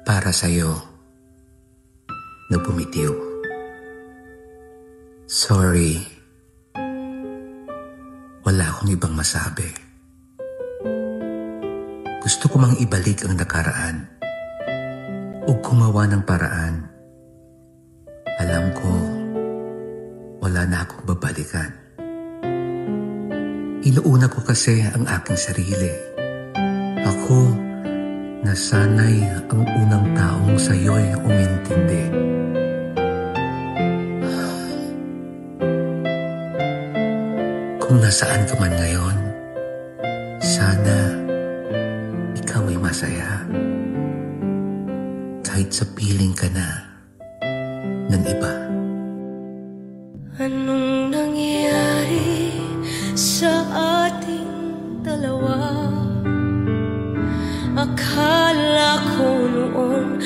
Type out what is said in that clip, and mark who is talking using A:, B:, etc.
A: para sa'yo na bumitiw. Sorry, wala akong ibang masabi. Gusto ko mang ibalik ang nakaraan o gumawa ng paraan. Alam ko, wala na akong babalikan. Inuuna ko kasi ang aking sarili. Ako, nasanay ang unang taong sa'yo'y umintindi. Kung nasaan ka man ngayon, sana ikaw ay masaya. Kahit sa piling ka na ng iba.
B: Anong nangyari sa ating dalawa? Akala ko noon